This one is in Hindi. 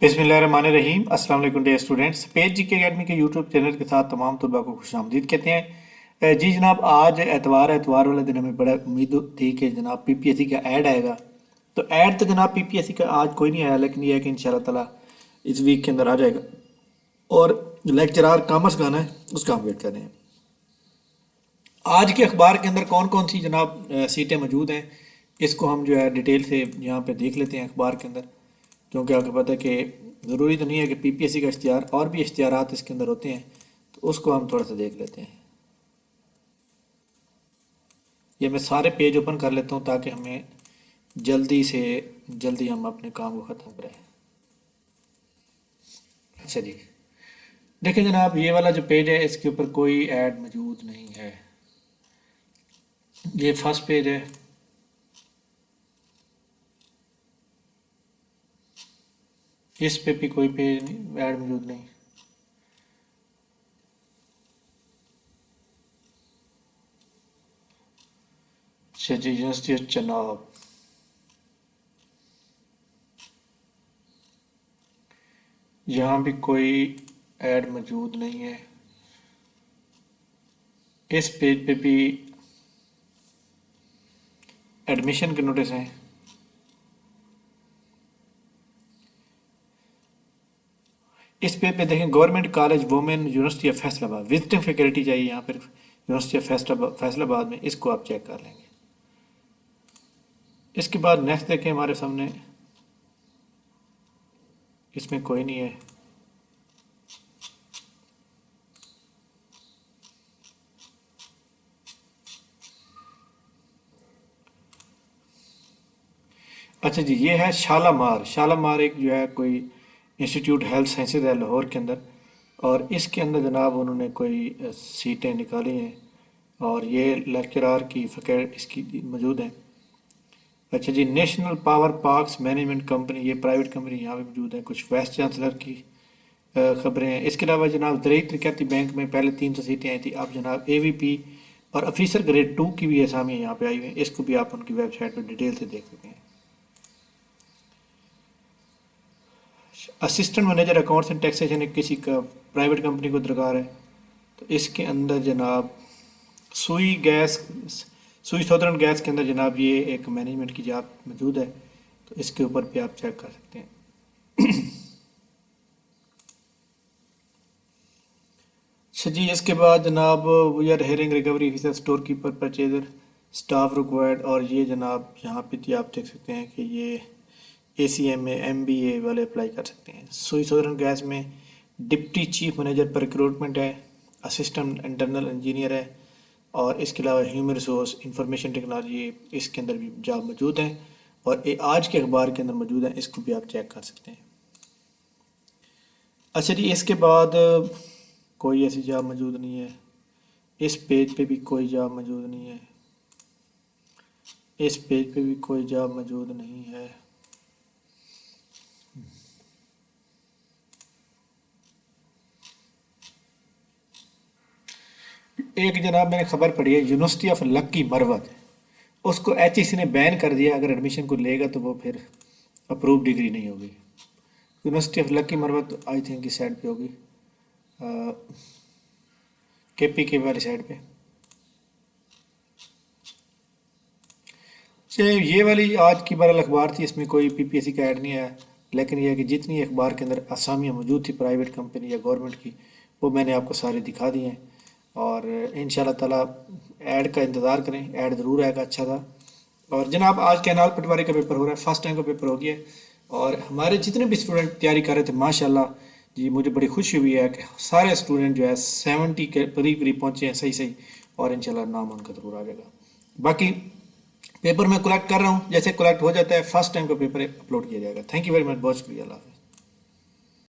बिस्मिल्लाहिर्रहमानिर्रहीम। अस्सलाम वालेकुम dear students. Page GK academy के यूट्यूब चैनल के साथ तमाम तलबा को खुशामदीद कहते हैं। जी जनाब, आज एतवार वाले दिन हमें बड़ा उम्मीद थी कि जनाब पीपीएससी का ऐड आएगा। तो ऐड तो जनाब पीपीएससी का आज कोई नहीं आया, लेकिन यह है कि इंशाल्लाह ताला इस वीक के अंदर आ जाएगा। और लेक्चरार कॉमर्स का आना है, उसका हम वेट कर रहे हैं। आज के अखबार के अंदर कौन कौन सी जनाब सीटें मौजूद हैं, इसको हम जो है डिटेल से यहाँ पे देख लेते हैं अखबार के अंदर। क्योंकि आपको पता है कि ज़रूरी तो नहीं है कि पीपीएससी का इश्तिहार, और भी इश्तिहारात इसके अंदर होते हैं, तो उसको हम थोड़ा सा देख लेते हैं। ये मैं सारे पेज ओपन कर लेता हूँ ताकि हमें जल्दी से जल्दी हम अपने काम को ख़त्म करें। अच्छा जी, देखिए जनाब, ये वाला जो पेज है इसके ऊपर कोई ऐड मौजूद नहीं है। ये फर्स्ट पेज है। इस पे भी कोई पेज नहीं, ऐड मौजूद नहीं। अच्छा जी, यूनिवर्सिटी ऑफ चनाब, यहाँ भी कोई ऐड मौजूद नहीं है। इस पेज पे भी एडमिशन के नोटिस हैं। इस पेज पे देखें, government college women university of Faisalabad, visiting faculty चाहिए यहाँ पर यूनिवर्सिटी ऑफ फैसलाबाद में, इसको आप चेक कर लेंगे। इसके बाद नेक्स्ट देखें हमारे सामने, इसमें कोई नहीं है। अच्छा जी, ये है शालामार एक जो है कोई इंस्टीट्यूट हेल्थ साइंसेज है लाहौर के अंदर, और इसके अंदर जनाब उन्होंने कोई सीटें निकाली हैं, और ये लेक्चरार की फैकल्टी इसकी मौजूद हैं। अच्छा जी, national power parks management company, ये प्राइवेट कंपनी यहाँ पे मौजूद है। कुछ वाइस चांसलर की खबरें हैं। इसके अलावा जनाब ज़राई तरक्याती बैंक में पहले 300 सीटें आई थी, अब जनाब एवीपी और ऑफिसर ग्रेड 2 की भी असामियाँ यहाँ पे आई हुई हैं। इसको भी आप उनकी वेबसाइट पर डिटेल से देख सकते हैं। Assistant manager accounts and taxation एक किसी का प्राइवेट कंपनी को दरकार है, तो इसके अंदर जनाब सुई सौदर्न गैस के अंदर जनाब ये एक मैनेजमेंट की जॉब मौजूद है, तो इसके ऊपर भी आप चेक कर सकते हैं। अच्छा जी, इसके बाद जनाब we are hiring recovery officer storekeeper purchaser staff required, और ये जनाब यहाँ पे भी आप देख सकते हैं कि ये एसीएम में एमबीए वाले अप्लाई कर सकते हैं। सुई सदर्न गैस में डिप्टी चीफ मैनेजर पर रिक्रूटमेंट है, असिस्टेंट इंटरनल इंजीनियर है, और इसके अलावा ह्यूमन रिसोर्स इंफॉर्मेशन टेक्नोलॉजी, इसके अंदर भी जॉब मौजूद हैं, और ये आज के अखबार के अंदर मौजूद हैं। इसको भी आप चेक कर सकते हैं। अच्छा जी, इसके बाद कोई ऐसी जॉब मौजूद नहीं है। इस पेज पे भी कोई जॉब मौजूद नहीं है। इस पेज पे भी कोई जॉब मौजूद नहीं है। एक जनाब मैंने खबर पढ़ी है, यूनिवर्सिटी ऑफ लक्की मरवत, उसको एचईसी ने बैन कर दिया। अगर एडमिशन को लेगा तो वो फिर अप्रूव डिग्री नहीं होगी। University of lucky Marwat I think इस साइड पे होगी, केपी वाली साइड पे। चलिए, ये वाली आज की बहरहाल अखबार थी, इसमें कोई पीपीएससी का ऐड नहीं आया, लेकिन यह है कि जितनी अखबार के अंदर असामियाँ मौजूद थी प्राइवेट कंपनी या गवर्नमेंट की, वो मैंने आपको सारी दिखा दी हैं। और इंशाल्लाह ताला ऐड का इंतज़ार करें, ऐड ज़रूर आएगा। अच्छा था। और जनाब आज कैनाल पटवारी का पेपर हो रहा है, फर्स्ट टाइम का पेपर हो गया है, और हमारे जितने भी स्टूडेंट तैयारी कर रहे थे माशाल्लाह जी, मुझे बड़ी खुशी हुई है कि सारे स्टूडेंट जो है 70 के करीब करीब पहुँचे हैं सही सही, और इंशाल्लाह नाम उनका ज़रूर आ जाएगा। बाकी पेपर मैं कलेक्ट कर रहा हूँ, जैसे कलेक्ट हो जाता है फर्स्ट टाइम का पेपर अपलोड किया जाएगा। थैंक यू वेरी मच, बहुत शुक्रिया। अल्लाह हाफ़िज़।